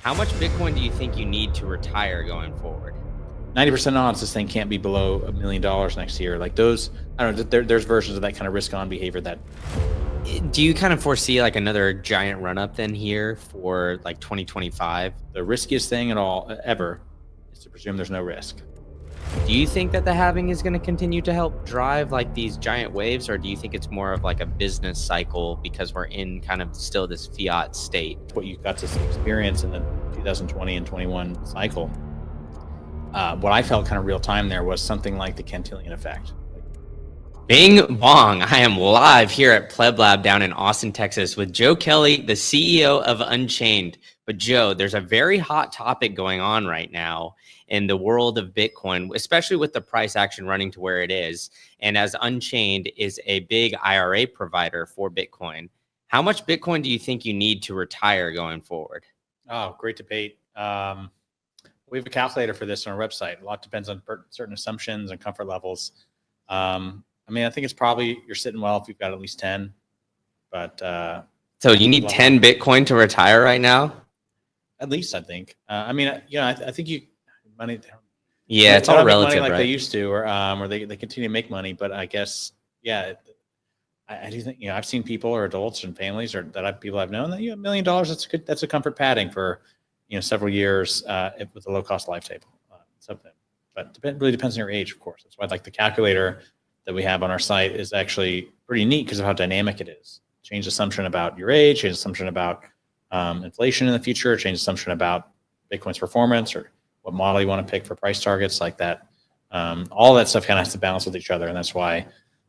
How much Bitcoin do you think you need to retire going forward? 90% odds this thing can't be below $1 million next year. Like those, I don't know, there's versions of that kind of risk on behavior that. Do you kind of foresee like another giant run up then here for like 2025? The riskiest thing at all ever is to presume there's no risk. Do you think that the halving is going to continue to help drive like these giant waves, or do you think it's more of like a business cycle because we're in kind of still this fiat state? What you got to experience in the 2020 and 21 cycle, what I felt kind of real time there was something like the Cantillon effect. Bing bong. I am live here at Pleb Lab down in Austin, Texas with Joe Kelly, the CEO of Unchained. But Joe, there's a very hot topic going on right now in the world of Bitcoin, especially with the price action running to where it is. And as Unchained is a big IRA provider for Bitcoin, how much Bitcoin do you think you need to retire going forward? Oh, great debate. We have a calculator for this on our website. A lot depends on certain assumptions and comfort levels. I mean, I think it's probably you're sitting well if you've got at least 10. But so you need 10 Bitcoin to retire right now? At least, I think. I mean, I think you money. Yeah, it's all relative, money like right? They used to, or they continue to make money. But I guess, yeah, I do think I've seen people or adults and families or people I've known that $1 million. That's good. That's a comfort padding for several years with a low cost life table. Something, but really depends on your age, of course. That's why like the calculator that we have on our site is actually pretty neat because of how dynamic it is. Change assumption about your age, change assumption about inflation in the future, change assumption about Bitcoin's performance or what model you want to pick for price targets like that. All that stuff kind of has to balance with each other. And that's why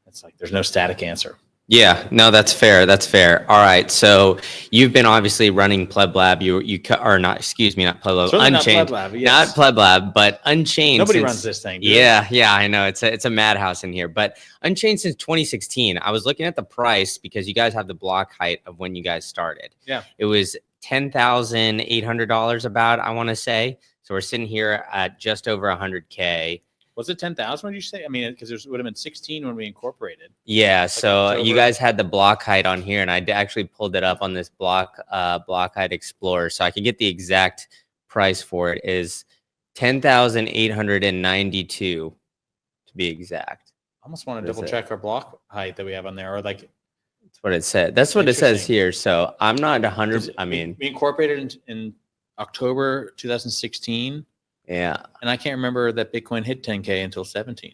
it's like there's no static answer. Yeah, no, that's fair. That's fair. All right. So you've been obviously running Pleb Lab. Or not, excuse me, not Pleb Lab. Certainly Unchained. Not Pleb Lab, yes. Not Pleb Lab, but Unchained. Nobody runs this thing. Yeah, I know. It's a madhouse in here. But Unchained since 2016. I was looking at the price because you guys have the block height of when you guys started. Yeah. It was $10,800 about, I want to say. So we're sitting here at just over 100K. Was it 10,000? What did you say? I mean, because it would have been 16 when we incorporated. Yeah, so you guys had the block height on here, and I actually pulled it up on this block height explorer, so I can get the exact price for it. Is 10,892 to be exact. I almost want to double check our block height that we have on there, or like. That's what it said. That's what it says here. So I'm not 100. I mean, we incorporated in October 2016. Yeah. And I can't remember that Bitcoin hit 10K until 17.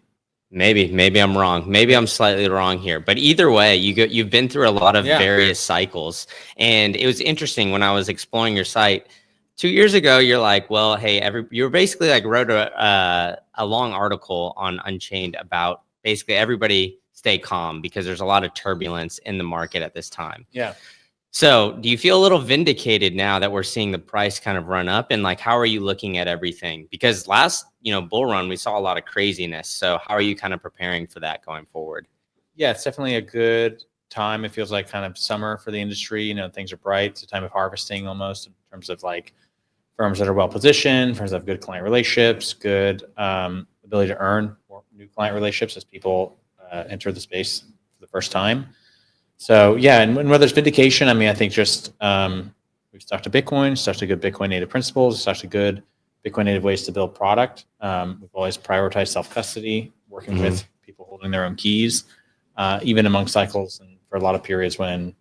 Maybe I'm wrong. Maybe I'm slightly wrong here. But either way, you've been through a lot of various cycles. And it was interesting when I was exploring your site 2 years ago. You're like, well, hey, you were basically like wrote a long article on Unchained about basically everybody stay calm because there's a lot of turbulence in the market at this time. Yeah. So do you feel a little vindicated now that we're seeing the price kind of run up, and like, how are you looking at everything? Because last, bull run, we saw a lot of craziness. So how are you kind of preparing for that going forward? Yeah, it's definitely a good time. It feels like kind of summer for the industry. Things are bright. It's a time of harvesting almost in terms of like firms that are well positioned, firms that have good client relationships, good ability to earn more new client relationships as people enter the space for the first time. So yeah, and whether it's vindication, I mean, I think just we've stuck to Bitcoin, stuck to good Bitcoin native principles, stuck to good Bitcoin native ways to build product. We've always prioritized self-custody, working with people holding their own keys, even among cycles and for a lot of periods when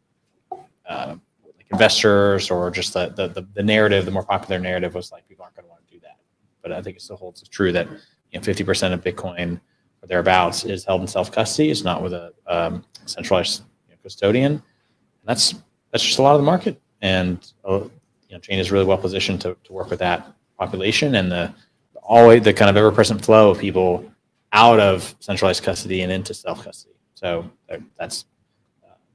like investors or just the narrative, the more popular narrative was like people aren't going to want to do that. But I think it still holds true that 50% of Bitcoin or thereabouts is held in self-custody. It's not with a centralized custodian. And that's just a lot of the market, and Chain is really well positioned to work with that population and the kind of ever-present flow of people out of centralized custody and into self-custody. So that's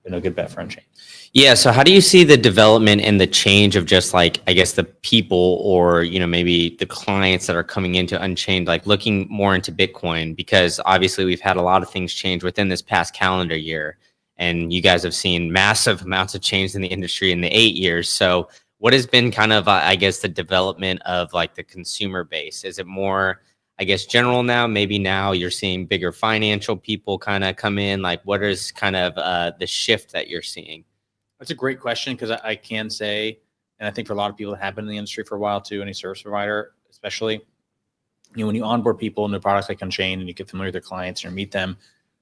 been a good bet for Unchained. Yeah. So how do you see the development and the change of just like, I guess, the people or, maybe the clients that are coming into Unchained, like looking more into Bitcoin? Because obviously we've had a lot of things change within this past calendar year. And you guys have seen massive amounts of change in the industry in the 8 years. So what has been kind of, I guess, the development of like the consumer base? Is it more, I guess, general now? Maybe now you're seeing bigger financial people kind of come in. Like what is kind of the shift that you're seeing? That's a great question because I can say And I think for a lot of people that have been in the industry for a while too, any service provider, especially, when you onboard people into products like Unchained and you get familiar with their clients and you meet them,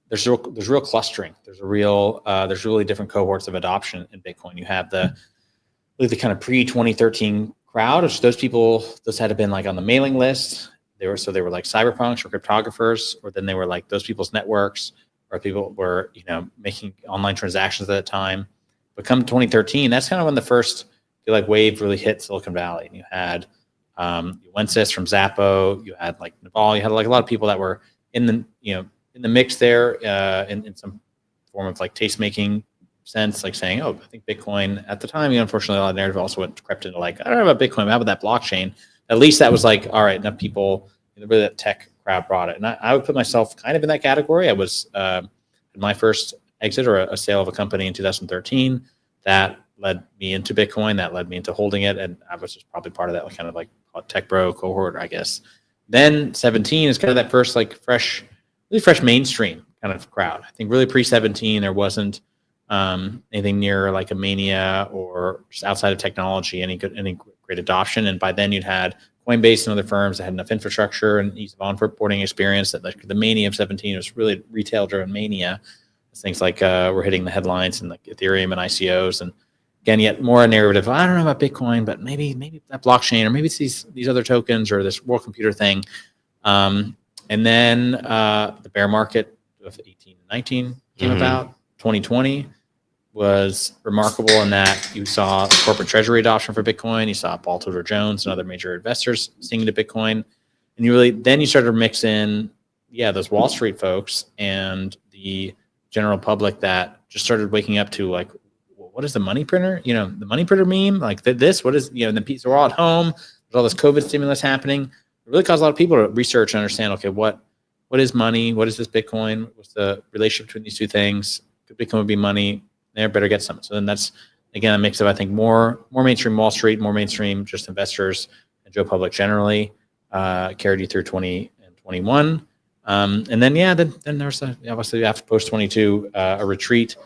there's real clustering. There's really different cohorts of adoption in Bitcoin. You have the kind of pre-2013 crowd, which those people, those had been like on the mailing list. They were like cyberpunks or cryptographers, or then they were like those people's networks, or people were, making online transactions at that time. But come 2013, that's kind of when the first wave really hit Silicon Valley. And you had Wences from Zappo, you had like Naval, you had like a lot of people that were in the mix there in some form of like taste-making sense, like saying, oh, I think Bitcoin at the time, unfortunately, a lot of narrative also crept into like, I don't know about Bitcoin, but how about that blockchain? At least that was like, all right, enough people, really that tech crowd brought it. And I would put myself kind of in that category. I was my first exit or a sale of a company in 2013 that led me into Bitcoin, that led me into holding it. And I was just probably part of that kind of like tech bro cohort, I guess. Then 17 is kind of that first like fresh mainstream kind of crowd. I think really pre-17, there wasn't anything near like a mania or just outside of technology, any great adoption. And by then you'd had Coinbase and other firms that had enough infrastructure and ease of onboarding experience that like the mania of 17 was really retail driven mania. Things like were hitting the headlines and like Ethereum and ICOs. And again, yet more a narrative. I don't know about Bitcoin, but maybe that blockchain, or maybe it's these other tokens or this world computer thing. And then the bear market of 18 and 19 came about. 2020 was remarkable in that you saw corporate treasury adoption for Bitcoin. You saw Paul Tudor Jones and other major investors singing to Bitcoin. And then you started to mix in, those Wall Street folks and the general public that just started waking up to like, what is the money printer? The money printer meme, like this, what is, and the so we're all at home, there's all this COVID stimulus happening. It really caused a lot of people to research and understand, okay, what is money? What is this Bitcoin? What's the relationship between these two things? Could Bitcoin would be money? They better get some. So then that's, again, a mix of, I think, more mainstream Wall Street, more mainstream just investors and Joe Public generally carried you through 20 and 21. And then, then there's obviously after post 22, a retreat,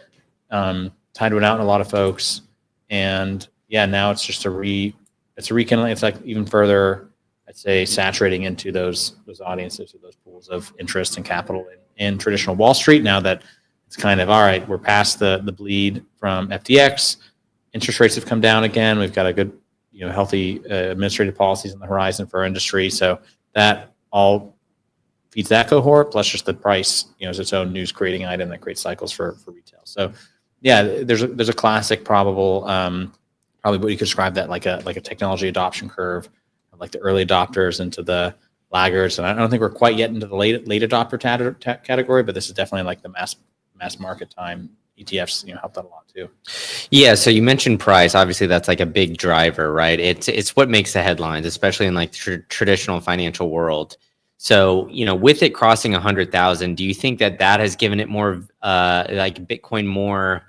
tied one out in a lot of folks. And now it's just it's rekindling. It's like even further, I'd say, saturating into those audiences or those pools of interest and capital in traditional Wall Street. Now that it's kind of, all right, we're past the bleed from FTX. Interest rates have come down again. We've got a good, healthy administrative policies on the horizon for our industry. So that all feeds that cohort, plus just the price, is its own news creating item that creates cycles for retail. So there's a classic probably what you could describe that like a technology adoption curve, like the early adopters into the laggards. And I don't think we're quite yet into the late adopter category, but this is definitely like the mass market time. ETFs, helped out a lot too. Yeah. So you mentioned price. Obviously, that's like a big driver, right? It's what makes the headlines, especially in like the traditional financial world. So, with it crossing 100,000, do you think that has given it more, like Bitcoin more,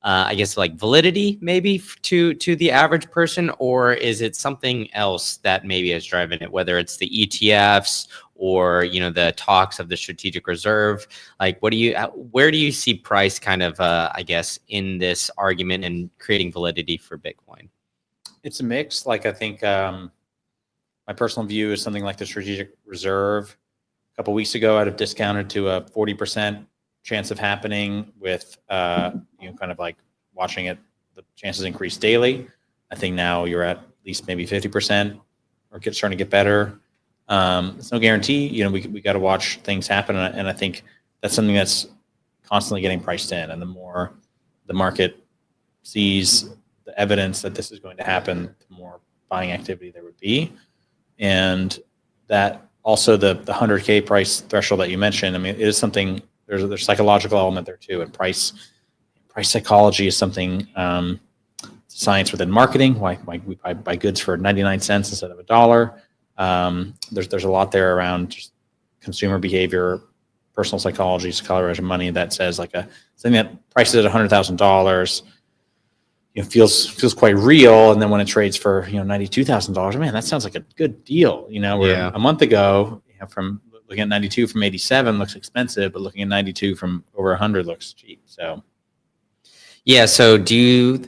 I guess, like validity maybe to the average person, or is it something else that maybe is driving it, whether it's the ETFs or, the talks of the strategic reserve? Like, where do you see price kind of, I guess, in this argument and creating validity for Bitcoin? It's a mix. Like, I think my personal view is something like the strategic reserve. A couple of weeks ago, I'd have discounted to a 40% chance of happening with, kind of like watching it, the chances increase daily. I think now you're at least maybe 50% or starting to get better. It's no guarantee, we got to watch things happen. And I think that's something that's constantly getting priced in. And the more the market sees the evidence that this is going to happen, the more buying activity there would be. And that also the 100K price threshold that you mentioned, I mean, it is something, there's a psychological element there too. And price psychology is something, science within marketing, why we buy goods for 99 cents instead of $1. There's a lot there around just consumer behavior, personal psychology, psychology of money that says like something that prices at $100,000, feels quite real. And then when it trades for, $92,000, man, that sounds like a good deal. Where a month ago, from looking at 92 from 87 looks expensive, but looking at 92 from over 100 looks cheap. So. Yeah. So do you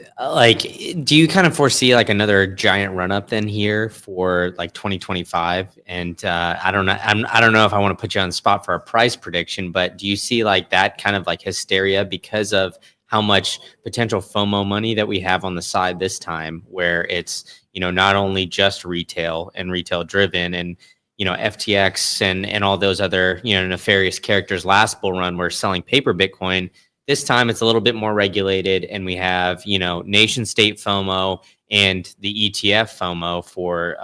kind of foresee like another giant run up then here for like 2025? And I don't know. I don't know if I want to put you on the spot for a price prediction, but do you see like that kind of like hysteria because of how much potential FOMO money that we have on the side this time, where it's, not only just retail and retail driven and, FTX and all those other, nefarious characters last bull run were selling paper Bitcoin. This time it's a little bit more regulated, and we have, nation state FOMO and the ETF FOMO for,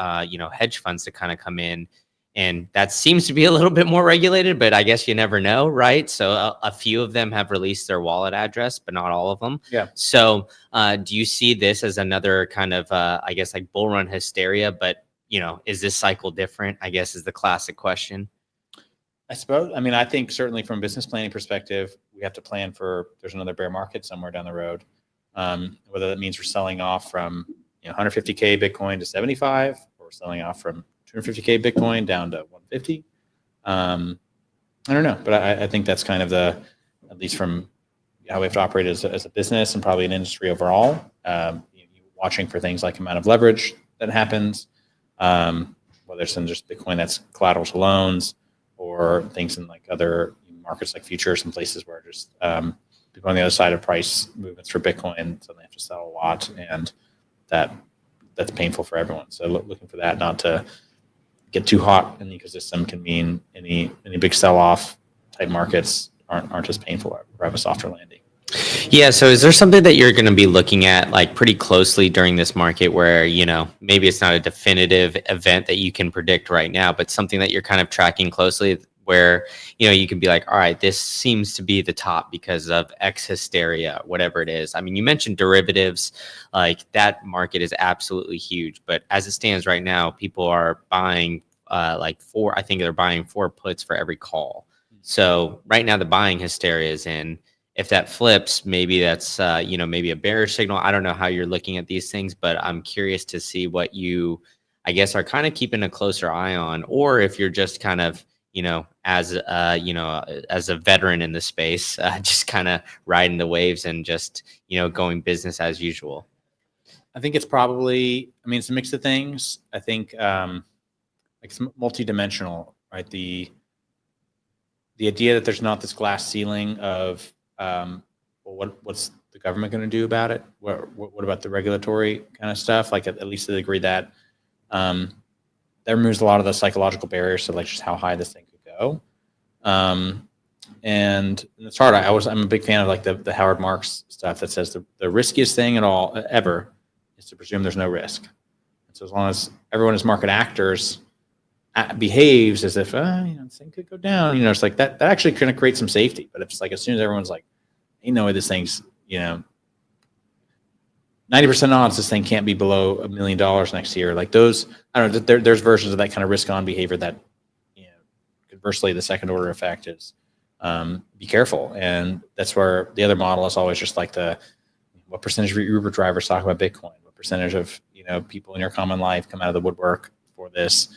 hedge funds to kind of come in. And that seems to be a little bit more regulated, but I guess you never know, right? So a few of them have released their wallet address, but not all of them. Yeah. So do you see this as another kind of, I guess, like bull run hysteria? But, is this cycle different? I guess is the classic question. I suppose. I mean, I think certainly from a business planning perspective, we have to plan for there's another bear market somewhere down the road. Whether that means we're selling off from 150K Bitcoin to 75, or selling off from 250K Bitcoin down to 150. I don't know, but I think that's kind of at least from how we have to operate as a business and probably an industry overall. Watching for things like amount of leverage that happens, whether it's in just Bitcoin that's collateral to loans, or things in like other markets like futures and places where just people on the other side of price movements for Bitcoin, so they have to sell a lot, and that's painful for everyone. So looking for that not to get too hot in the ecosystem can mean any big sell-off type markets aren't as painful or have a softer landing. Yeah. So is there something that you're going to be looking at like pretty closely during this market where, maybe it's not a definitive event that you can predict right now, but something that you're kind of tracking closely where, you can be like, all right, this seems to be the top because of X hysteria, whatever it is. I mean, you mentioned derivatives, like that market is absolutely huge, but as it stands right now, people are buying I think they're buying 4 puts for every call. So right now the buying hysteria is in. If that flips, maybe that's, maybe a bearish signal. I don't know how you're looking at these things, but I'm curious to see what you, I guess, are kind of keeping a closer eye on, or if you're just kind of, as a veteran in the space, just kind of riding the waves and just, going business as usual. I think it's probably, it's a mix of things. I think like it's multidimensional, right? The idea that there's not this glass ceiling of what's the government going to do about it? What about the regulatory kind of stuff? Like at least to the degree that that removes a lot of the psychological barriers to like just how high this thing could go. And it's hard. I'm a big fan of like the Howard Marks stuff that says the riskiest thing at all ever is to presume there's no risk. And so as long as everyone is market actors behaves as if this thing could go down, it's like that actually kind of creates some safety. But if it's like as soon as everyone's like, ain't no way this thing's 90% odds this thing can't be below $1 million next year. Like those, I don't know. There's versions of that kind of risk-on behavior that, conversely, the second order effect is be careful, and that's where the other model is always just like what percentage of your Uber drivers talk about Bitcoin, what percentage of people in your common life come out of the woodwork for this,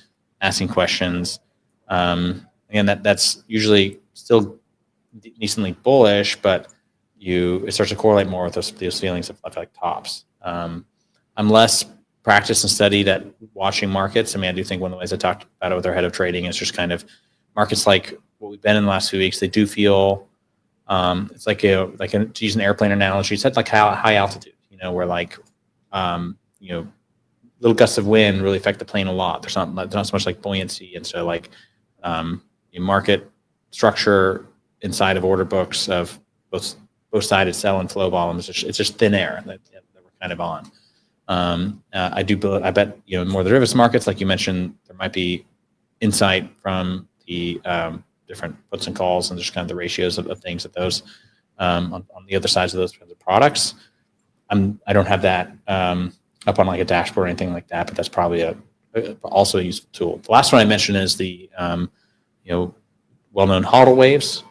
asking questions. And that's usually still decently bullish, but it starts to correlate more with those feelings of like tops. I'm less practiced and studied at watching markets. I do think one of the ways I talked about it with our head of trading is just kind of markets like what we've been in the last few weeks. They do feel it's like to use an airplane analogy. It's at like high altitude, where like little gusts of wind really affect the plane a lot. There's not so much like buoyancy, and so like market structure inside of order books of both sided sell and flow volumes. It's just thin air that we're kind of on. I bet more derivatives markets, like you mentioned, there might be insight from the different puts and calls and just kind of the ratios of things at those on the other sides of those kinds of products. I don't have that up on like a dashboard or anything like that, but that's probably also a useful tool. The last one I mentioned is the well-known HODL waves,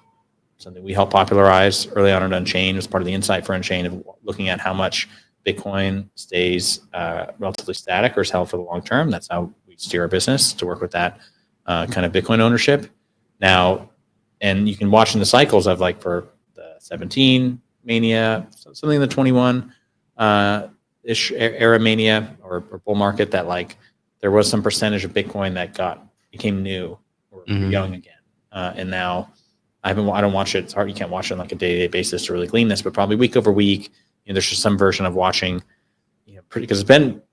something we helped popularize early on at Unchained as part of the insight for Unchained of looking at how much Bitcoin stays relatively static or is held for the long term. That's how we steer our business to work with that kind of Bitcoin ownership. Now, and you can watch in the cycles of like for the 17, mania, something in the 21 ish era mania or bull market, that like there was some percentage of Bitcoin that became new or young again. And now I don't watch it. It's hard. You can't watch it on like a day-to-day basis to really glean this, but probably week over week, there's just some version of watching, because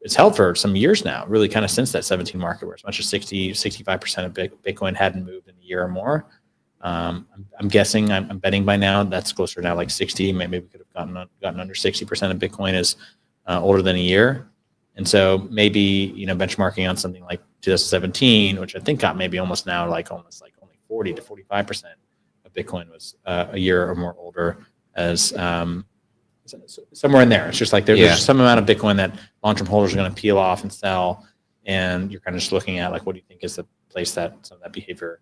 it's held for some years now, really kind of since that 17 market, where as much as 65% of Bitcoin hadn't moved in a year or more. I'm guessing, I'm betting by now that's closer now, like 60. Maybe we could have gotten under 60% of Bitcoin is older than a year. And so maybe, benchmarking on something like 2017, which I think got maybe almost only 40 to 45% of Bitcoin was a year or more older, as somewhere in there. It's just like there's just some amount of Bitcoin that long-term holders are going to peel off and sell. And you're kind of just looking at like, what do you think is the place that some of that behavior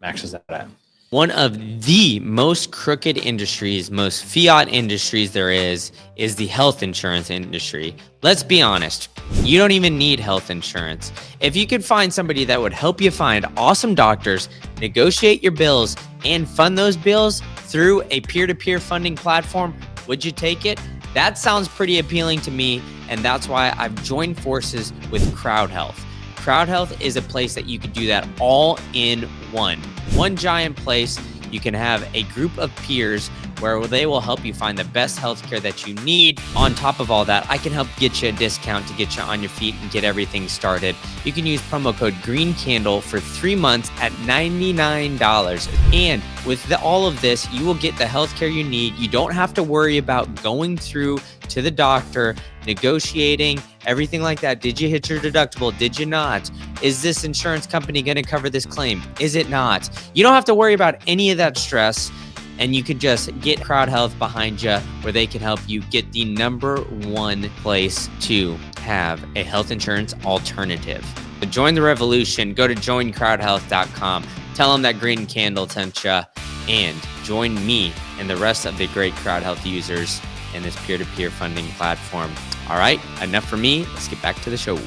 maxes that at? One of the most crooked industries, most fiat industries there is the health insurance industry. Let's be honest, you don't even need health insurance. If you could find somebody that would help you find awesome doctors, negotiate your bills, and fund those bills through a peer-to-peer funding platform, would you take it? That sounds pretty appealing to me, and that's why I've joined forces with Crowd Health. Crowd Health is a place that you can do that all in one giant place. You can have a group of peers where they will help you find the best healthcare that you need. On top of all that, I can help get you a discount to get you on your feet and get everything started. You can use promo code GreenCandle for 3 months at $99. And with all of this, you will get the healthcare you need. You don't have to worry about going through to the doctor, negotiating, everything like that. Did you hit your deductible? Did you not? Is this insurance company going to cover this claim? Is it not? You don't have to worry about any of that stress. And you could just get Crowd Health behind you, where they can help you get the #1 place to have a health insurance alternative. To join the revolution, go to joincrowdhealth.com. Tell them that Green Candle sent you, and join me and the rest of the great Crowd Health users in this peer-to-peer funding platform. All right, enough for me. Let's get back to the show.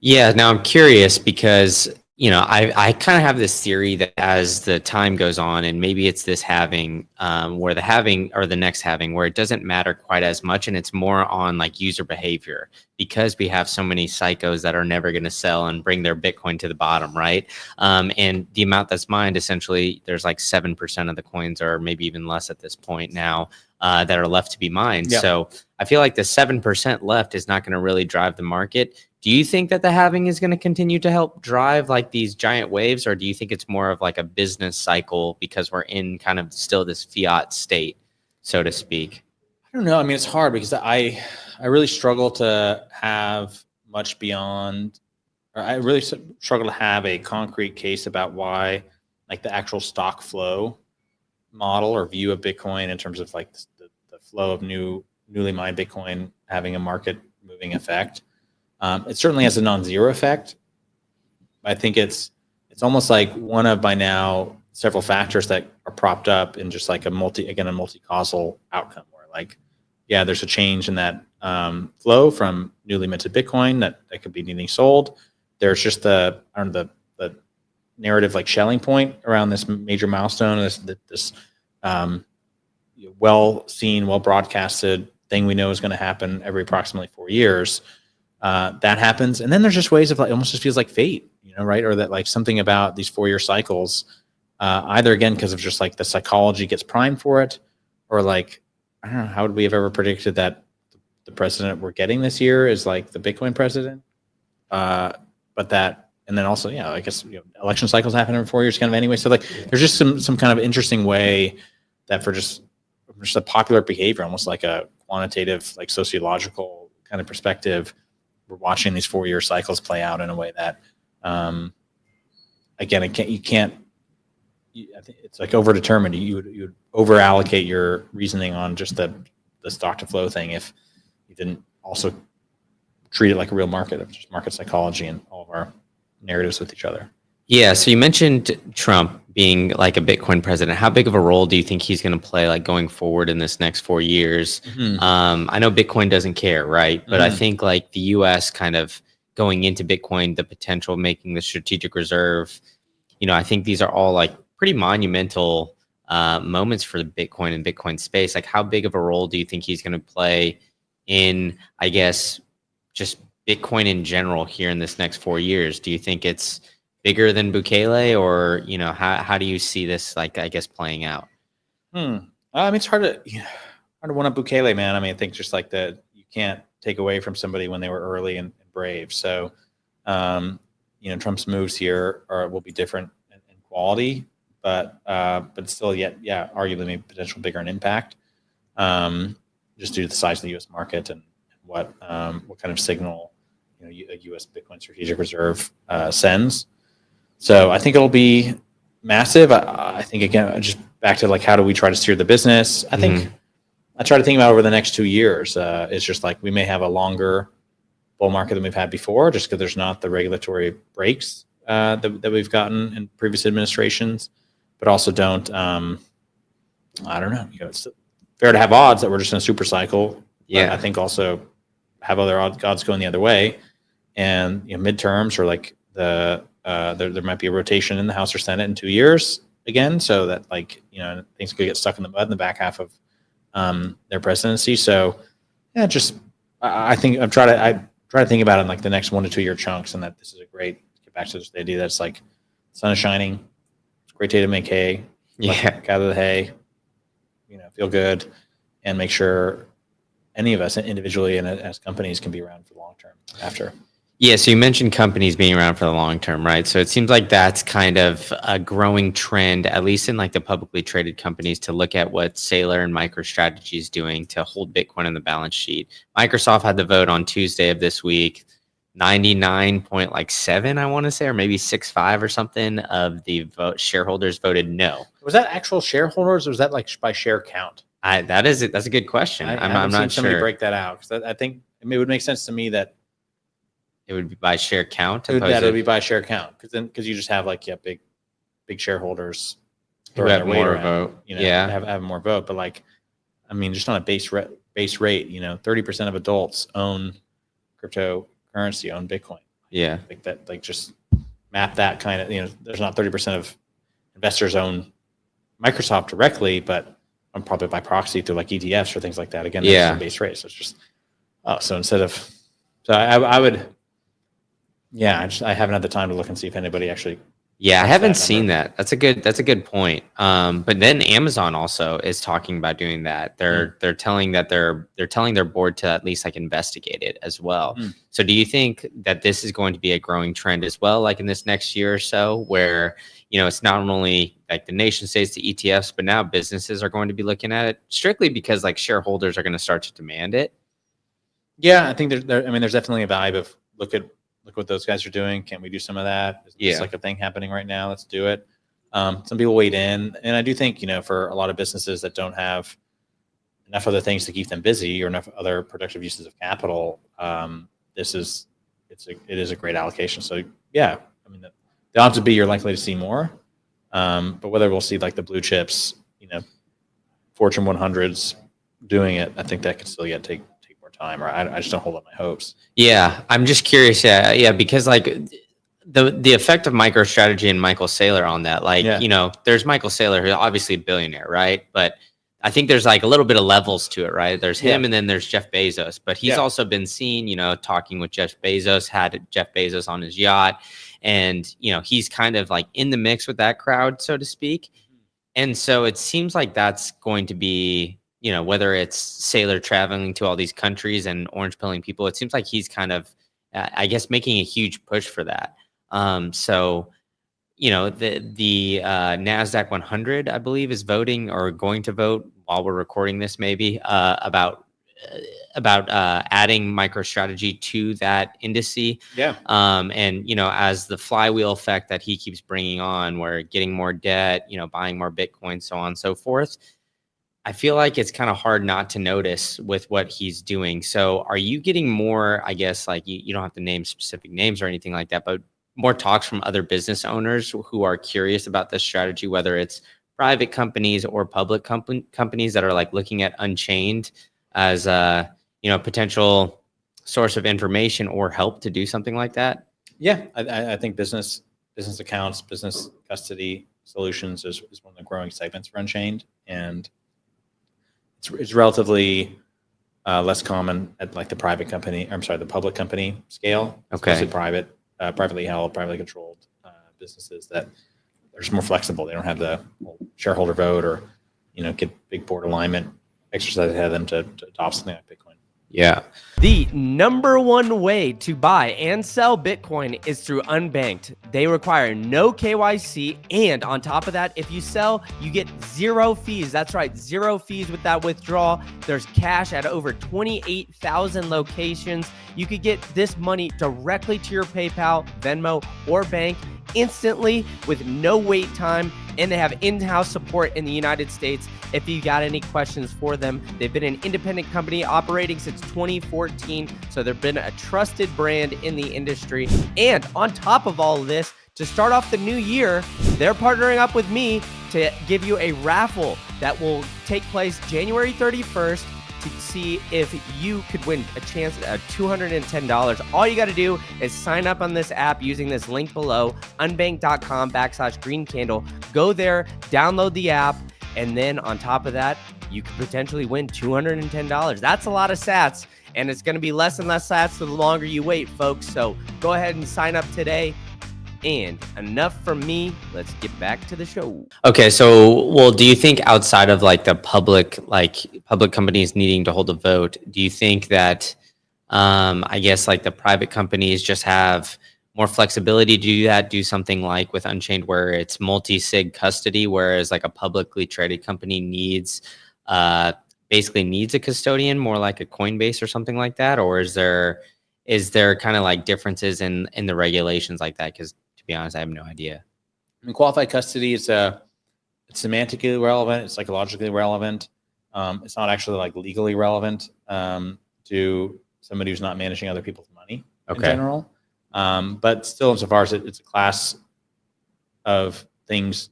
Yeah, now I'm curious because I kind of have this theory that as the time goes on, and maybe it's this halving, where the halving or the next halving, where it doesn't matter quite as much, and it's more on like user behavior, because we have so many psychos that are never going to sell and bring their Bitcoin to the bottom, right? And the amount that's mined, essentially, there's like 7% of the coins, or maybe even less at this point now, that are left to be mined. Yeah. So I feel like the 7% left is not going to really drive the market. Do you think that the halving is going to continue to help drive like these giant waves, or do you think it's more of like a business cycle because we're in kind of still this fiat state, so to speak? I don't know. I mean, it's hard because I really struggle to have much beyond, or I really struggle to have a concrete case about why like the actual stock flow model or view of Bitcoin in terms of like the flow of newly mined Bitcoin having a market moving effect. It certainly has a non-zero effect. I think it's almost like one of, by now, several factors that are propped up in just like a multi-causal outcome, where like, yeah, there's a change in that flow from newly minted Bitcoin that could be needing sold. There's just the narrative like Schelling point around this major milestone, this well seen, well broadcasted thing we know is going to happen every approximately 4 years. That happens, and then there's just ways of like, almost just feels like fate, right? Or that like something about these 4-year cycles, either again because of just like the psychology gets primed for it, or like, I don't know, how would we have ever predicted that the president we're getting this year is like the Bitcoin president? But that, and then also, yeah, I guess election cycles happen every 4 years kind of anyway. So like, there's just some kind of interesting way that for just a popular behavior, almost like a quantitative, like sociological kind of perspective, we're watching these 4-year cycles play out in a way that, again, I think it's like overdetermined. You would over allocate your reasoning on just the stock to flow thing if you didn't also treat it like a real market of just market psychology and all of our narratives with each other. Yeah. So you mentioned Trump being like a Bitcoin president. How big of a role do you think he's going to play like going forward in this next 4 years? Mm-hmm. I know Bitcoin doesn't care, right? But I think like the US kind of going into Bitcoin, the potential of making the strategic reserve, I think these are all like pretty monumental moments for the Bitcoin and Bitcoin space. Like, how big of a role do you think he's going to play in, I guess, just Bitcoin in general here in this next 4 years? Do you think it's bigger than Bukele, or how do you see this, like, I guess, playing out? I mean, it's hard to one up Bukele, man. I mean, I think just like that, you can't take away from somebody when they were early and brave. So, Trump's moves here will be different in quality, but still, arguably maybe potential bigger in impact, just due to the size of the U.S. market and what kind of signal a U.S. Bitcoin strategic reserve sends. So I think it'll be massive. I think, again, just back to like, how do we try to steer the business? I think I try to think about over the next 2 years. It's just like we may have a longer bull market than we've had before, just because there's not the regulatory breaks that we've gotten in previous administrations, but also don't. I don't know. It's fair to have odds that we're just in a super cycle. Yeah, I think also have other odds going the other way, and midterms, or like there might be a rotation in the House or Senate in 2 years again, so that things could get stuck in the mud in the back half of their presidency. So I think I try to think about it in like the next 1 to 2 year chunks, and that this is a great, get back to this idea that's like the sun is shining. It's a great day to make hay. Gather the hay, feel good, and make sure any of us individually and as companies can be around for the long term after. Yeah, so you mentioned companies being around for the long term, right? So it seems like that's kind of a growing trend, at least in like the publicly traded companies, to look at what Saylor and MicroStrategy is doing to hold Bitcoin on the balance sheet. Microsoft had the vote on Tuesday of this week. 99.7, I want to say, or maybe 6.5 or something of the shareholders voted no. Was that actual shareholders, or was that like by share count? That's a good question. I'm not sure. Somebody break that out, because I think it would make sense to me that it would be by share count. It would be by share count, because you just have big shareholders who have more vote. Have more vote. But just on a base rate, 30% of adults own cryptocurrency, own Bitcoin. Yeah, like that. Just map that kind of. There's not 30% of investors own Microsoft directly, but probably by proxy through like ETFs or things like that. Again, that's a base rate. So it's just so instead of I would. Yeah, I haven't had the time to look and see if anybody actually. Yeah, I haven't seen that. That's a good point. But then Amazon also is talking about doing that. They're telling their board to at least like investigate it as well. So do you think that this is going to be a growing trend as well, like in this next year or so, where it's not only like the nation states, the ETFs, but now businesses are going to be looking at it strictly because like shareholders are going to start to demand it? Yeah, I think there's definitely a vibe of look what those guys are doing. Can we do some of that? It's like a thing happening right now. Let's do it. Some people weighed in, and I do think for a lot of businesses that don't have enough other things to keep them busy or enough other productive uses of capital, it is a great allocation. So yeah, the odds would be you're likely to see more, but whether we'll see like the blue chips, Fortune 100s doing it, I think that could still yet take time, or I just don't hold up my hopes. Yeah, I'm just curious. Yeah, because like the effect of MicroStrategy and Michael Saylor on that, there's Michael Saylor, who's obviously a billionaire, right? But I think there's like a little bit of levels to it, right? There's him, and then there's Jeff Bezos. But he's also been seen, talking with Jeff Bezos, had Jeff Bezos on his yacht, and he's kind of like in the mix with that crowd, so to speak. And so it seems like that's going to be, whether it's Saylor traveling to all these countries and orange pilling people, it seems like he's kind of, I guess, making a huge push for that. So, the NASDAQ 100, I believe, is voting or going to vote while we're recording this, maybe about adding MicroStrategy to that indice. Yeah. And as the flywheel effect that he keeps bringing on, we're getting more debt, buying more Bitcoin, so on and so forth. I feel like it's kind of hard not to notice with what he's doing. So are you getting more, I guess, like you don't have to name specific names or anything like that, but more talks from other business owners who are curious about this strategy, whether it's private companies or public companies that are like looking at Unchained as a potential source of information or help to do something like that? Yeah, I think business accounts, business custody solutions is one of the growing segments for Unchained, and it's relatively less common at like the the public company scale. It's Okay. mostly privately held, privately controlled businesses that are just more flexible. They don't have the shareholder vote or, get big board alignment exercise ahead of them to adopt something like Bitcoin. Yeah. The number one way to buy and sell Bitcoin is through unbanked. They require no KYC. And on top of that, if you sell, you get 0 fees. That's right, 0 fees with that withdrawal. There's cash at over 28,000 locations. You could get this money directly to your PayPal, Venmo, or bank instantly with no wait time. And they have in-house support in the United States if you got any questions for them. They've been an independent company operating since 2014, so they've been a trusted brand in the industry. And on top of all of this, to start off the new year, they're partnering up with me to give you a raffle that will take place January 31st to see if you could win a chance at $210. All you got to do is sign up on this app using this link below, unbanked.com/greencandle. Go there, download the app, and then on top of that, you could potentially win $210. That's a lot of sats, and it's going to be less and less sats the longer you wait, folks. So go ahead and sign up today. And enough from me. Let's get back to the show. Okay, so well, do you think outside of like the public companies needing to hold a vote, do you think that I guess like the private companies just have more flexibility to do that, do something like with Unchained where it's multi-sig custody, whereas like a publicly traded company basically needs a custodian, more like a Coinbase or something like that? Or is there kind of like differences in the regulations like that? Because to be honest, I have no idea. I mean, qualified custody it's semantically relevant, it's psychologically relevant. It's not actually like legally relevant to somebody who's not managing other people's money in general. But still, insofar as it's a class of things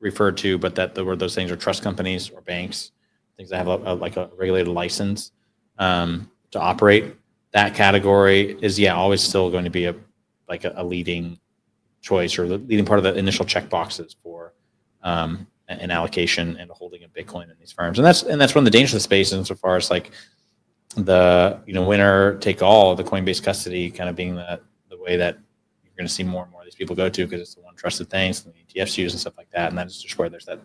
referred to, but where those things are trust companies or banks, things that have a regulated license to operate. That category is always still going to be a leading choice or the leading part of the initial check boxes for an allocation and a holding of Bitcoin in these firms. And that's one of the dangers of the space insofar as like the winner take all of the Coinbase custody kind of being the way that you're going to see more and more of these people go to because it's the one trusted thing, so the ETFs use and stuff like that. And that's just where there's that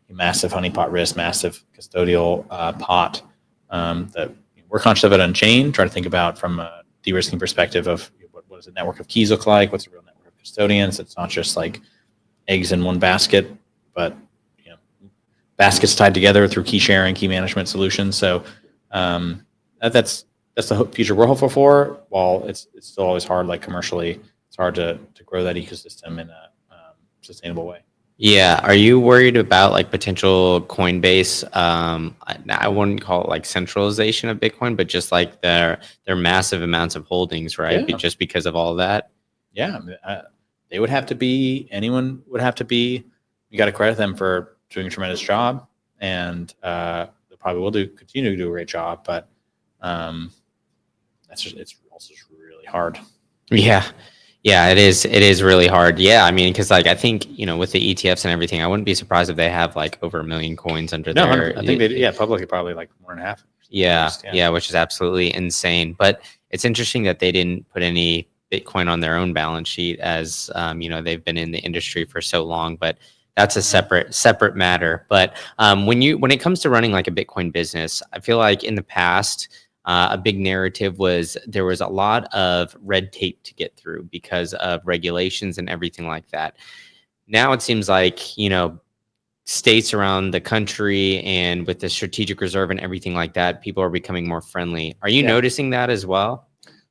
massive honeypot risk, massive custodial pot that we're conscious of at Unchained, try to think about from a de-risking perspective of what does a network of keys look like? What's a real network of custodians? It's not just like eggs in one basket, but baskets tied together through key sharing, key management solutions. So that's the future we're hopeful for. While it's still always hard, like commercially, it's hard to grow that ecosystem in a sustainable way. Yeah. Are you worried about like potential Coinbase? I wouldn't call it like centralization of Bitcoin, but just like their massive amounts of holdings, right? Yeah. Just because of all of that. Yeah. They would have to be, anyone would have to be, you got to credit them for doing a tremendous job, and they probably will continue to do a great job, but it's also just really hard. Yeah, it is really hard. Yeah, I mean, because like I think with the ETFs and everything, I wouldn't be surprised if they have like over 1 million coins under there. I think they do. Yeah, publicly probably like more than half. Yeah, which is absolutely insane. But it's interesting that they didn't put any Bitcoin on their own balance sheet, as they've been in the industry for so long. But that's a separate matter. But when it comes to running like a Bitcoin business, I feel like in the past, a big narrative was there was a lot of red tape to get through because of regulations and everything like that. Now it seems like, states around the country and with the strategic reserve and everything like that, people are becoming more friendly. Are you noticing that as well?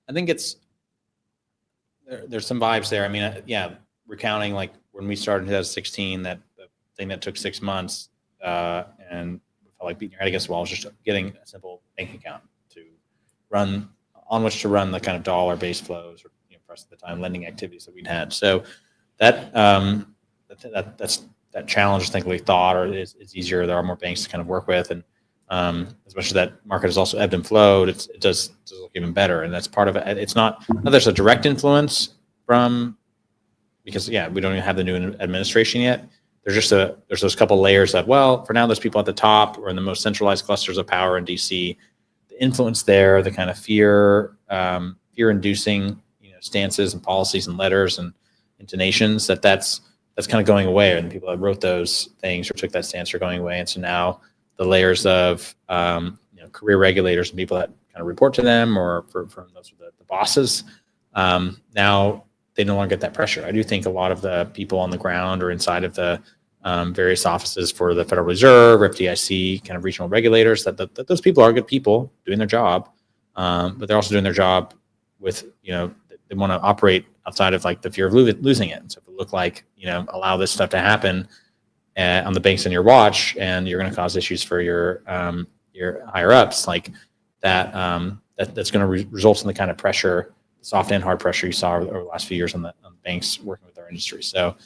I think there's some vibes there. I mean, recounting like when we started in 2016, that the thing that took 6 months and felt like beating your head against the wall was just getting a simple bank account on which to run the kind of dollar-based flows or for us at the time lending activities that we'd had. So that challenge, I think we thought, or is easier. There are more banks to kind of work with, and as much as that market has also ebbed and flowed, it does look even better. And that's part of it. It's not there's a direct influence from, because we don't even have the new administration yet, there's those couple layers of, well, for now, there's people at the top or in the most centralized clusters of power in DC, the influence there, the kind of fear-inducing, stances and policies and letters and intonations that's kind of going away, and the people that wrote those things or took that stance are going away. And so now the layers of career regulators and people that kind of report to them, or from those are the bosses, now they no longer get that pressure. I do think a lot of the people on the ground or inside of the various offices for the Federal Reserve, or FDIC, kind of regional regulators, that those people are good people doing their job, but they're also doing their job with, they want to operate outside of like the fear of losing it. And so if it look like, allow this stuff to happen on the banks in your watch, and you're going to cause issues for your higher ups, like that, that's going to result in the kind of pressure, soft and hard pressure you saw over the last few years on the banks working with our industry. So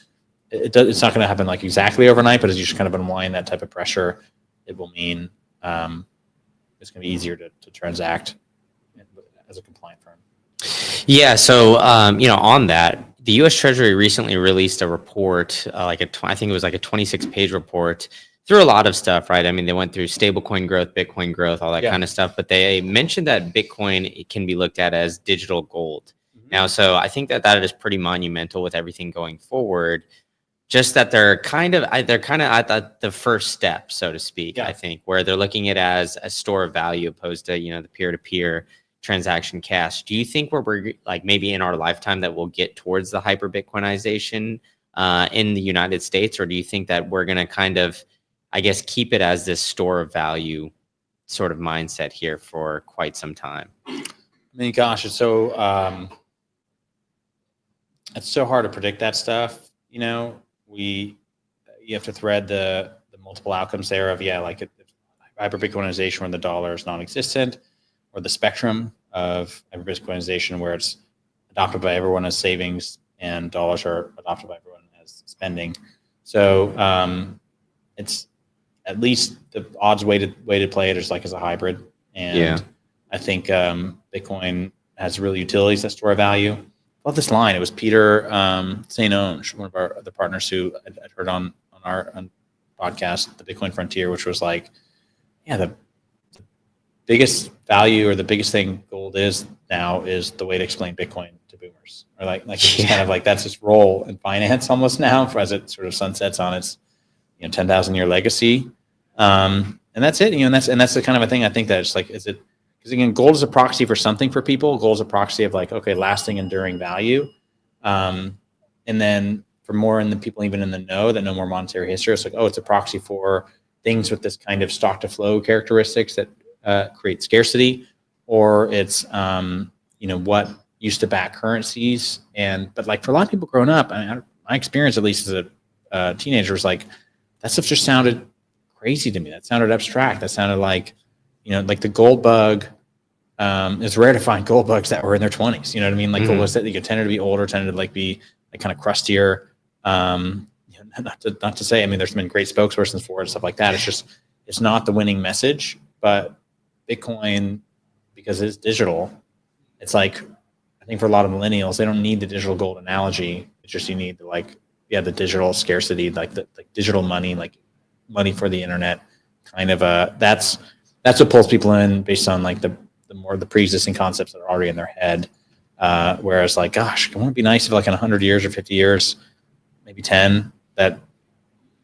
it's not going to happen like exactly overnight, but as you just kind of unwind that type of pressure, it will mean it's going to be easier to transact as a compliant firm. Yeah. So, on that, the U.S. Treasury recently released a report, I think it was like a 26-page report, through a lot of stuff, right? I mean, they went through stablecoin growth, Bitcoin growth, all that kind of stuff, but they mentioned that Bitcoin can be looked at as digital gold. Mm-hmm. Now, so I think that is pretty monumental with everything going forward. Just that they're kind of at the first step, so to speak. I think, where they're looking at it as a store of value opposed to the peer-to-peer transaction cash. Do you think we're like maybe in our lifetime that we'll get towards the hyper Bitcoinization in the United States, or do you think that we're going to kind of, I guess, keep it as this store of value sort of mindset here for quite some time? I mean, gosh, it's so hard to predict that stuff. You have to thread the multiple outcomes there of hyper Bitcoinization where the dollar is non-existent, or the spectrum of hyper Bitcoinization where it's adopted by everyone as savings and dollars are adopted by everyone as spending. So it's at least the odds way to play it is like as a hybrid. And I think Bitcoin has real utilities that store value. I love this line. It was Peter St. Onge, one of our other partners, who I'd heard on our podcast, The Bitcoin Frontier, which was like, the biggest value or the biggest thing gold is now is the way to explain Bitcoin to boomers, or like it's kind of like that's its role in finance almost now, as it sort of sunsets on its 10,000-year legacy, and that's it. And that's the kind of a thing I think that it's like, is it, because again, gold is a proxy for something for people. Gold is a proxy of like, okay, lasting, enduring value, and then for more in the people even in the know that know more monetary history, it's like, oh, it's a proxy for things with this kind of stock to flow characteristics that create scarcity, or it's what used to back currencies. But like for a lot of people growing up, I mean, my experience, at least as a teenager, was like that stuff just sounded crazy to me. That sounded abstract. That sounded like like the gold bug. It's rare to find gold bugs that were in their 20s. You know what I mean? Like gold bugs that tended to be older, tended to like be like kind of crustier. Not to say, I mean, there's been great spokespersons for it and stuff like that. It's not the winning message, but Bitcoin, because it's digital, it's like, I think for a lot of millennials, they don't need the digital gold analogy. It's just, you need the digital scarcity, like the digital money, like money for the internet, kind of that's what pulls people in based on like the more the pre-existing concepts that are already in their head. Whereas like, gosh, wouldn't it be nice if like in 100 years or 50 years, maybe 10, that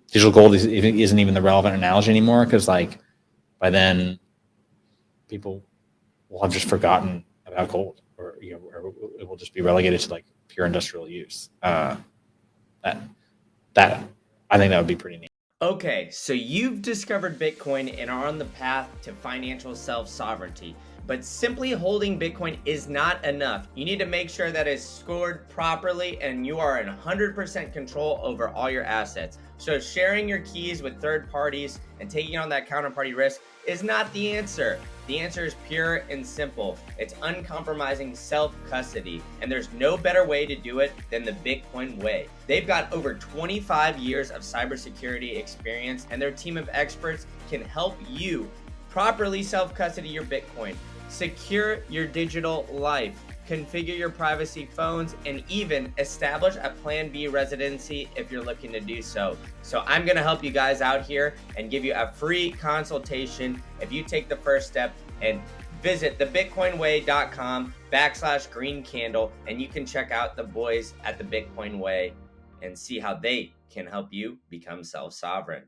digital gold isn't even the relevant analogy anymore, because like by then people will have just forgotten about gold, or or it will just be relegated to like pure industrial use. That I think that would be pretty neat. Okay, so you've discovered Bitcoin and are on the path to financial self-sovereignty. But simply holding Bitcoin is not enough. You need to make sure that it's scored properly and you are in 100% control over all your assets. So sharing your keys with third parties and taking on that counterparty risk is not the answer. The answer is pure and simple. It's uncompromising self-custody, and there's no better way to do it than the Bitcoin way. They've got over 25 years of cybersecurity experience, and their team of experts can help you properly self-custody your Bitcoin. Secure your digital life. configure your privacy phones, and even establish a Plan B residency if you're looking to do so. So I'm going to help you guys out here and give you a free consultation if you take the first step and visit thebitcoinway.com/green candle, and you can check out the boys at the Bitcoin Way and see how they can help you become self-sovereign.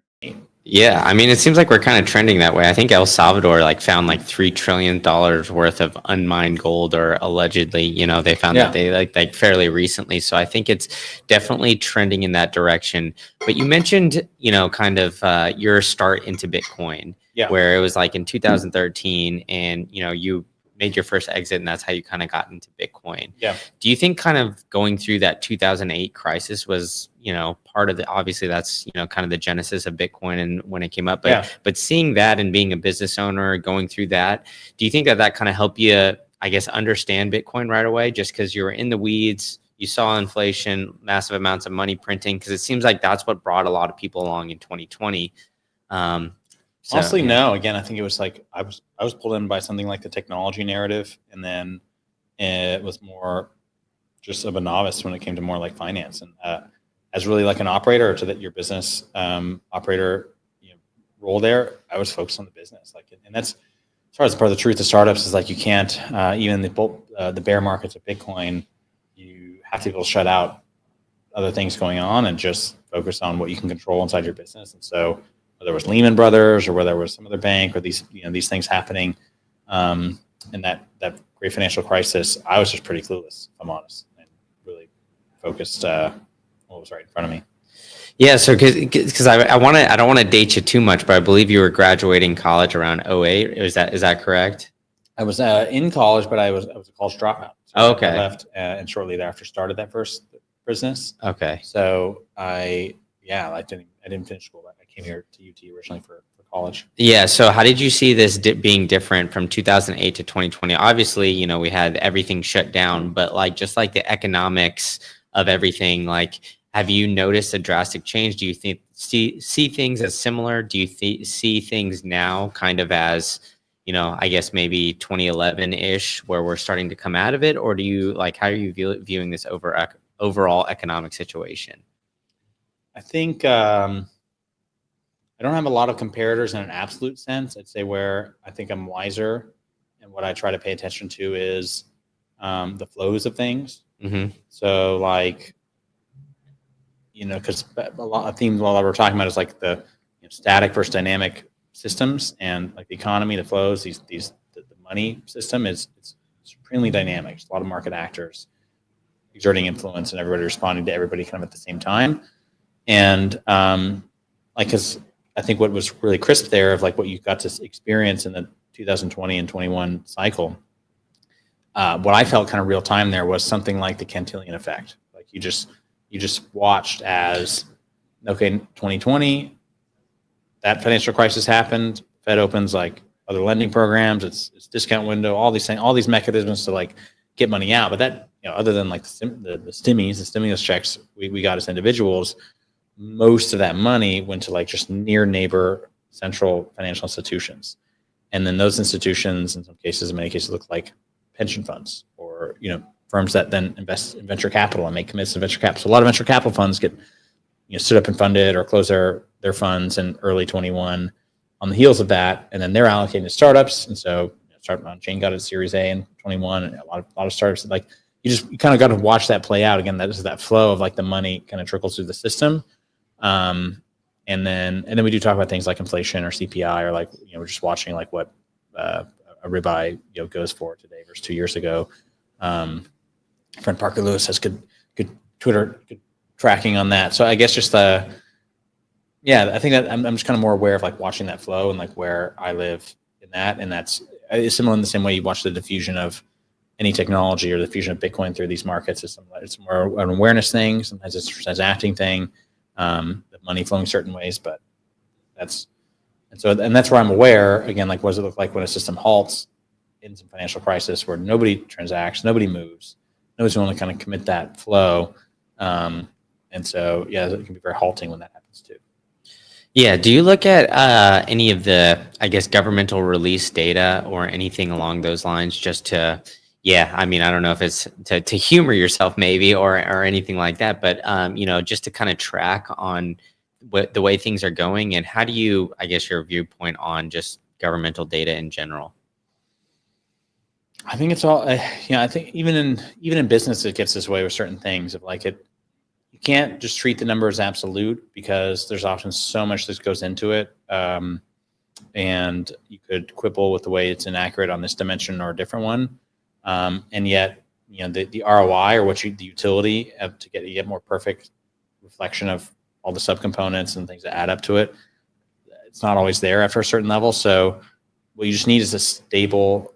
Yeah, I mean, it seems like we're kind of trending that way. I think El Salvador found $3 trillion worth of unmined gold, or allegedly, they found that they like fairly recently. So I think it's definitely trending in that direction. But you mentioned, kind of your start into Bitcoin, where it was in 2013, and you made your first exit, and that's how you kind of got into Bitcoin. Yeah. Do you think kind of going through that 2008 crisis was, part of the, obviously that's, kind of the genesis of Bitcoin and when it came up, but seeing that and being a business owner, going through that, do you think that kind of helped you, I guess, understand Bitcoin right away, just because you were in the weeds, you saw inflation, massive amounts of money printing? Because it seems like that's what brought a lot of people along in 2020. Honestly, no. Again, I think it was I was pulled in by something like the technology narrative, and then it was more just of a novice when it came to more like finance, and as really like an operator to your business operator role there. I was focused on the business, and that's as far as part of the truth of startups is you can't even the bear markets of Bitcoin, you have to be able to shut out other things going on and just focus on what you can control inside your business. And so whether it was Lehman Brothers or whether it was some other bank or these things happening, and that great financial crisis, I was just pretty clueless, if I'm honest, and really focused on what was right in front of me. Yeah, so because I don't want to date you too much, but I believe you were graduating college around 08. Is that correct? I was in college, but I was a college dropout. So okay. I left and shortly thereafter started that first business. Okay. So I didn't finish school. I came here to UT originally for college. Yeah. So how did you see this being different from 2008 to 2020? Obviously, we had everything shut down, but just the economics of everything, have you noticed a drastic change? Do you see things as similar? Do you see things now kind of as, I guess maybe 2011-ish where we're starting to come out of it? Or do you how are you viewing this overall economic situation? I think I don't have a lot of comparators in an absolute sense. I'd say where I think I'm wiser and what I try to pay attention to is the flows of things. Mm-hmm. So because a lot of themes while we're talking about is the static versus dynamic systems, and the economy, the flows, the money system it's supremely dynamic. There's a lot of market actors exerting influence and everybody responding to everybody kind of at the same time. And because I think what was really crisp there of what you got to experience in the 2020 and 21 cycle, what I felt kind of real time there was something like the Cantillon effect. You just watched as, okay, 2020, that financial crisis happened. Fed opens other lending programs, it's discount window, all these things, all these mechanisms to get money out. But that, other than the stimulus checks we got as individuals, most of that money went to just near neighbor central financial institutions. And then those institutions, in many cases, look like pension funds or, firms that then invest in venture capital and make commits to venture capital. So a lot of venture capital funds get, stood up and funded or close their funds in early 21 on the heels of that. And then they're allocating to startups. And so Unchained got its Series A in 21, and a lot of startups, you kind of got to watch that play out. Again, that is that flow of the money kind of trickles through the system. And then we do talk about things like inflation or CPI, or we're just watching what a ribeye goes for today versus 2 years ago. Friend Parker Lewis has good Twitter tracking on that. So I guess just I think that I'm just kind of more aware of watching that flow and where I live in that, and it's similar in the same way you watch the diffusion of any technology or the fusion of Bitcoin through these markets. It's more an awareness thing. Sometimes it's a transacting thing. The money flowing certain ways, but that's where I'm aware again. What does it look like when a system halts in some financial crisis where nobody transacts, nobody moves, nobody's willing to kind of commit that flow, and so it can be very halting when that happens too. Yeah. Do you look at any of the, I guess, governmental release data or anything along those lines just to, Yeah, I mean, I don't know if it's to humor yourself maybe or anything like that, but just to kind of track on what the way things are going, and how do you, I guess, your viewpoint on just governmental data in general? I think it's all, I think even in business, it gets this way with certain things of like you can't just treat the number as absolute because there's often so much that goes into it. And you could quibble with the way it's inaccurate on this dimension or a different one. And yet, the ROI or the utility to get more perfect reflection of all the subcomponents and things that add up to it, it's not always there after a certain level. So what you just need is a stable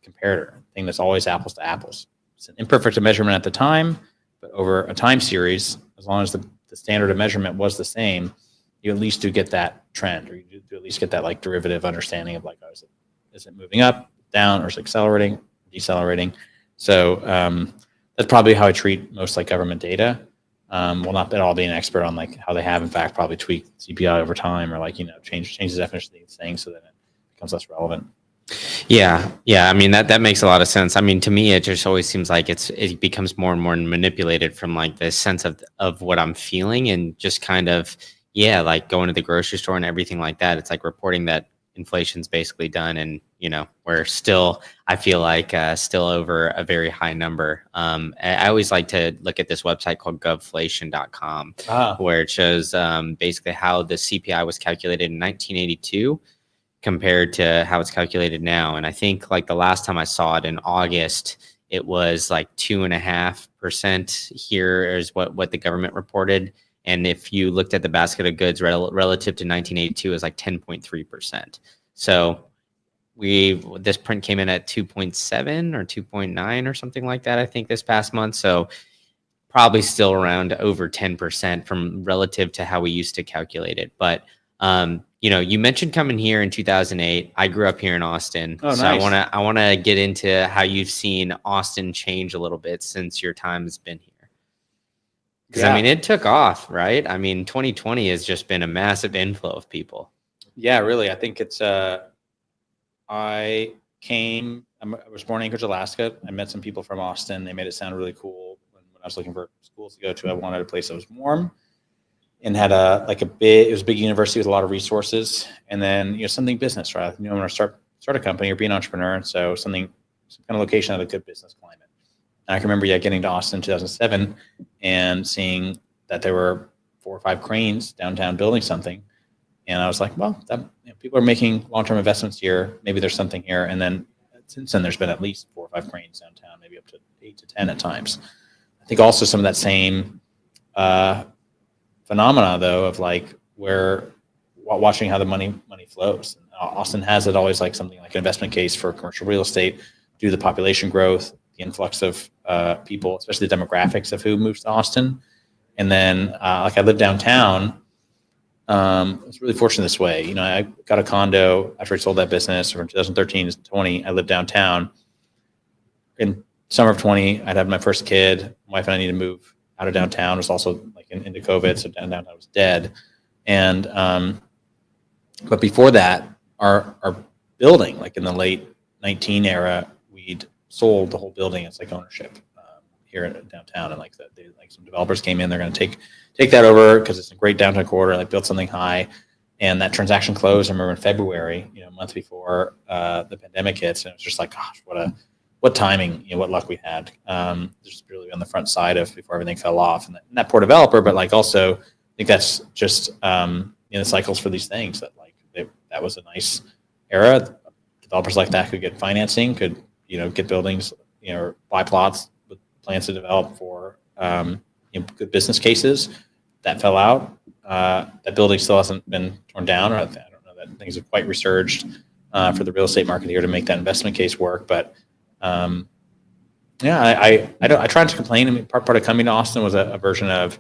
comparator thing that's always apples to apples. It's an imperfect measurement at the time, but over a time series, as long as the standard of measurement was the same, you at least do get that trend, or you do at least get that like derivative understanding of like, oh, is it moving up, down, or is it accelerating, decelerating? So that's probably how I treat most like government data. Well, not at all being an expert on like how they have in fact probably tweaked CPI over time, or like change the definition of these things so that it becomes less relevant. Yeah. I mean, that makes a lot of sense. I mean, to me, it just always seems like it becomes more and more manipulated from like the sense of what I'm feeling, and just kind of, like going to the grocery store and everything like that. It's like reporting that inflation's basically done, and we're still, I feel like, still over a very high number. I always like to look at this website called govflation.com, where it shows basically how the CPI was calculated in 1982 compared to how it's calculated now. And I think like the last time I saw it in August, it was like 2.5% here is what the government reported. And if you looked at the basket of goods relative to 1982, it was like 10.3%. So this print came in at 2.7 or 2.9 or something like that, I think, this past month. So probably still around over 10% from relative to how we used to calculate it. But you mentioned coming here in 2008. I grew up here in Austin. Oh, so nice. I want to get into how you've seen Austin change a little bit since your time has been here. Because I mean, it took off, right? I mean, 2020 has just been a massive inflow of people. Yeah, really. I think it's I was born in Anchorage, Alaska. I met some people from Austin. They made it sound really cool. When I was looking for schools to go to, I wanted a place that was warm and had it was a big university with a lot of resources, and then something business, right? I'm going to start a company or be an entrepreneur, and so some kind of location had a good business climate. And I can remember getting to Austin in 2007 and seeing that there were 4 or 5 cranes downtown building something, and I was like, well, people are making long-term investments here. Maybe there's something here. And then since then, there's been at least 4 or 5 cranes downtown, maybe up to 8 to 10 at times. I think also some of that same phenomena, though, of like watching how the money flows. And Austin has it always like something like an investment case for commercial real estate due to the population growth, the influx of people, especially the demographics of who moves to Austin. And then I lived downtown. I was really fortunate this way. I got a condo after I sold that business from 2013 to 20. I lived downtown. In summer of 20, I'd had my first kid. My wife and I needed to move out of downtown. It was also like into COVID, so downtown was dead. And but before that, our building, like in the late 19 era, we'd sold the whole building as like ownership here in downtown, and like some developers came in. They're going to take that over because it's a great downtown corridor. Like built something high, and that transaction closed. I remember in February, a month before the pandemic hits, and it was just like, gosh, what timing, what luck we had. Just really on the front side of before everything fell off, and that poor developer. But like also, I think that's just the cycles for these things that like that was a nice era. Developers like that could get financing, could get buildings, or buy plots with plans to develop for good business cases. That fell out. That building still hasn't been torn down, or I don't know that things have quite resurged for the real estate market here to make that investment case work. But I try not to complain. I mean, part of coming to Austin was a version of,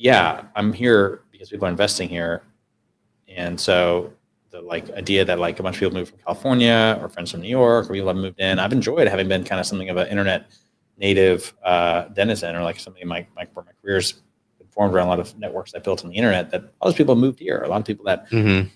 I'm here because people are investing here, and so the like idea that like a bunch of people moved from California or friends from New York or people have moved in. I've enjoyed having been kind of something of an internet native denizen, or like something my career's been formed around a lot of networks I built on the internet. That all those people moved here. A lot of people that it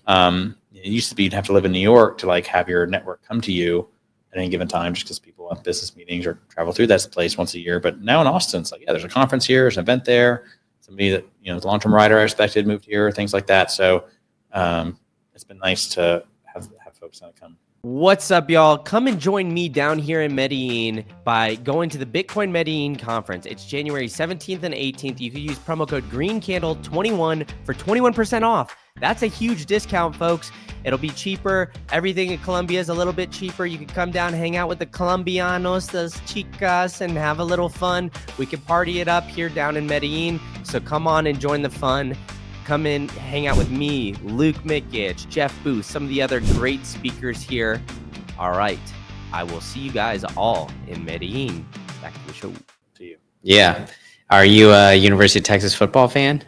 used to be you'd have to live in New York to like have your network come to you, at any given time, just because people have business meetings or travel through that place once a year. But now in Austin, it's like, yeah, there's a conference here, there's an event there. Somebody that, the long-term writer I expected moved here, things like that. So it's been nice to have folks kind of come. What's up, y'all? Come and join me down here in Medellin by going to the Bitcoin Medellin conference. It's January 17th and 18th. You can use promo code GreenCandle21 for 21% off. That's a huge discount, folks. It'll be cheaper. Everything in Colombia is a little bit cheaper. You can come down, hang out with the Colombianos, those chicas, and have a little fun. We can party it up here down in Medellin. So come on and join the fun. Come in, hang out with me, Luke Mickich, Jeff Booth, some of the other great speakers here. All right. I will see you guys all in Medellin. Back to the show. To you. Yeah. Are you a University of Texas football fan?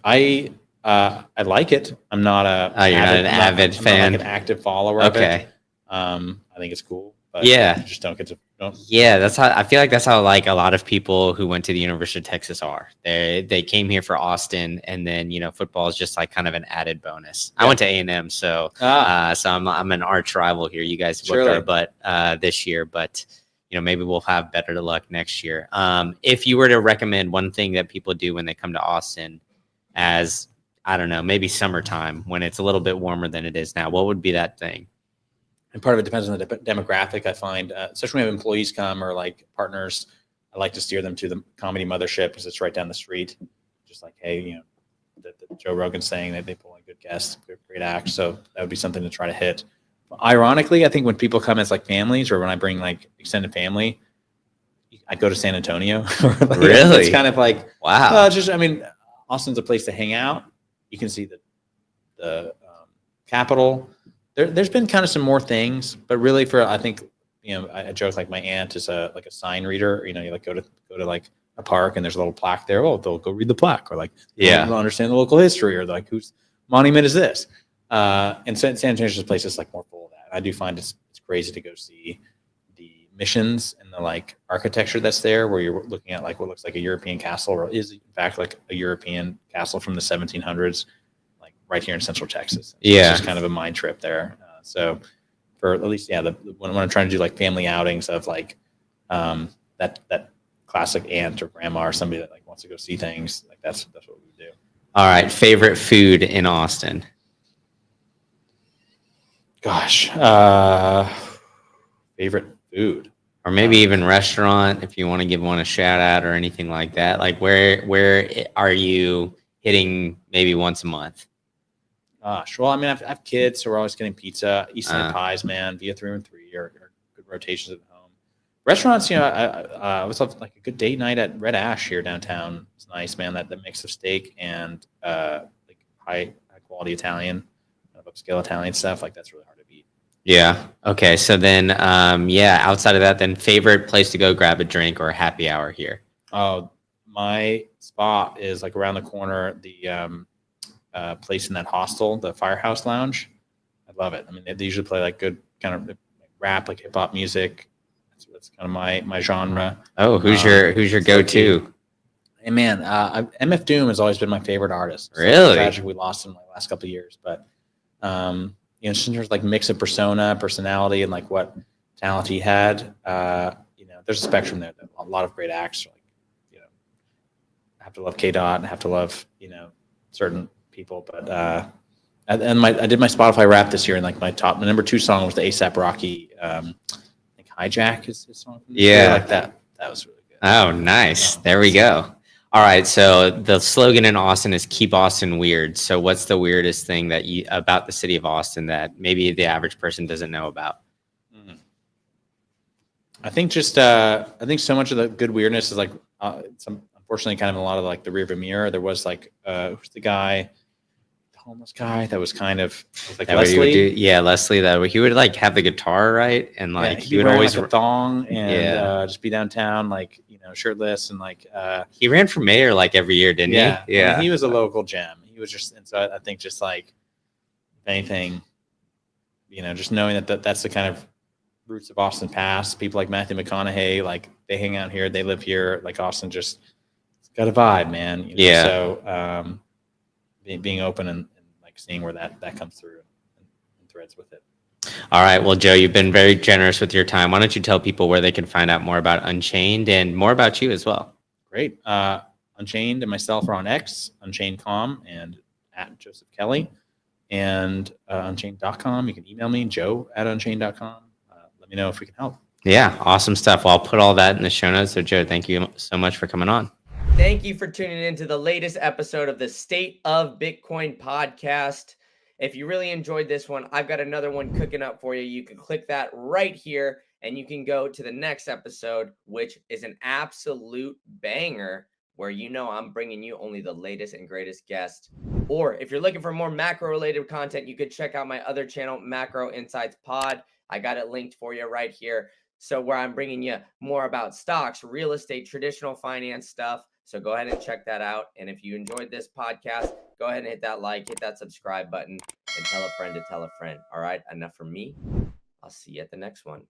I like it. I'm not a. Oh, you're not an avid fan? I'm not like an active follower of Okay. it. I think it's cool. But Yeah. I just don't get to. Yeah, that's how I feel like that's how like a lot of people who went to the University of Texas are. They came here for Austin, and then football is just like kind of an added bonus. I went to A&M, so so I'm an arch rival here. You guys whipped our butt this year, but maybe we'll have better luck next year. If you were to recommend one thing that people do when they come to Austin, as I don't know, maybe summertime when it's a little bit warmer than it is now, what would be that thing? And part of it depends on the demographic. I find, especially when we have employees come or like partners, I like to steer them to the Comedy Mothership because it's right down the street. Just like, hey, the Joe Rogan's saying that they pull in good guests, great acts. So that would be something to try to hit. But ironically, I think when people come as like families, or when I bring like extended family, I go to San Antonio. Like, really? It's kind of like, wow. Austin's a place to hang out. You can see the Capitol. There's been kind of some more things, but really I think, I joke like my aunt is a sign reader. You like go to like a park and there's a little plaque there. Oh, they'll go read the plaque, or like, they'll understand the local history, or like whose monument is this? And San Antonio's place is like more full of that. I do find it's crazy to go see the missions and the like architecture that's there, where you're looking at like what looks like a European castle, or is in fact like a European castle from the 1700s. Right here in Central Texas. Yeah. It's just kind of a mind trip there. So for at least, when I'm trying to do like family outings of like that classic aunt or grandma or somebody that like wants to go see things, like that's what we do. All right. Favorite food in Austin? Gosh. Favorite food. Or maybe even restaurant, if you want to give one a shout out or anything like that. Like where are you hitting maybe once a month? Gosh, well, I have kids, so we're always getting pizza. East Side Pies, man, via 3 and 3 are good rotations at home. Restaurants, I always love like a good date night at Red Ash here downtown. It's nice, man. That mix of steak and like high quality Italian, upscale Italian stuff, like that's really hard to beat. Yeah. Okay. So then, outside of that, then favorite place to go grab a drink or a happy hour here? Oh, my spot is like around the corner. The place in that hostel, the Firehouse Lounge. I love it. I mean, they usually play like good kind of rap, like hip hop music. That's kind of my genre. Oh, who's your go-to? Hey man, MF Doom has always been my favorite artist. Really? Tragic we lost him like last couple of years, but just in terms of like mix of personality, and like what talent he had, there's a spectrum there. A lot of great acts. Like, I have to love K-Dot and have to love certain people, but I did my Spotify rap this year, and like my number 2 song was the A$AP Rocky, I think Hijack is his song. Yeah, like that was really good. Oh, nice. There we go. All right, so the slogan in Austin is "Keep Austin Weird." So, what's the weirdest thing about the city of Austin that maybe the average person doesn't know about? I think I think so much of the good weirdness is like unfortunately kind of a lot of like the rearview mirror. There was like who's the guy? Homeless guy that was kind of like Leslie. Leslie. That he would like have the guitar, right? And like he would always like a thong and just be downtown, like shirtless, and like he ran for mayor like every year, didn't he? Yeah. Yeah. I mean, he was a local gem. He was just, and so I think just like if anything, just knowing that's the kind of roots of Austin past. People like Matthew McConaughey, like they hang out here, they live here. Like Austin just it's got a vibe, man. So being open and like seeing where that comes through and threads with it. All right. Well, Joe, you've been very generous with your time. Why don't you tell people where they can find out more about Unchained and more about you as well? Great. Unchained and myself are on X, Unchained.com and at Joseph Kelly, and Unchained.com. You can email me, joe@unchained.com. Let me know if we can help. Yeah, awesome stuff. Well, I'll put all that in the show notes. So, Joe, thank you so much for coming on. Thank you for tuning in to the latest episode of the State of Bitcoin podcast. If you really enjoyed this one, I've got another one cooking up for you. You can click that right here and you can go to the next episode, which is an absolute banger where I'm bringing you only the latest and greatest guests. Or if you're looking for more macro related content, you could check out my other channel, Macro Insights Pod. I got it linked for you right here. So where I'm bringing you more about stocks, real estate, traditional finance stuff. So go ahead and check that out. And if you enjoyed this podcast, go ahead and hit that like, hit that subscribe button, and tell a friend to tell a friend. All right, enough from me. I'll see you at the next one.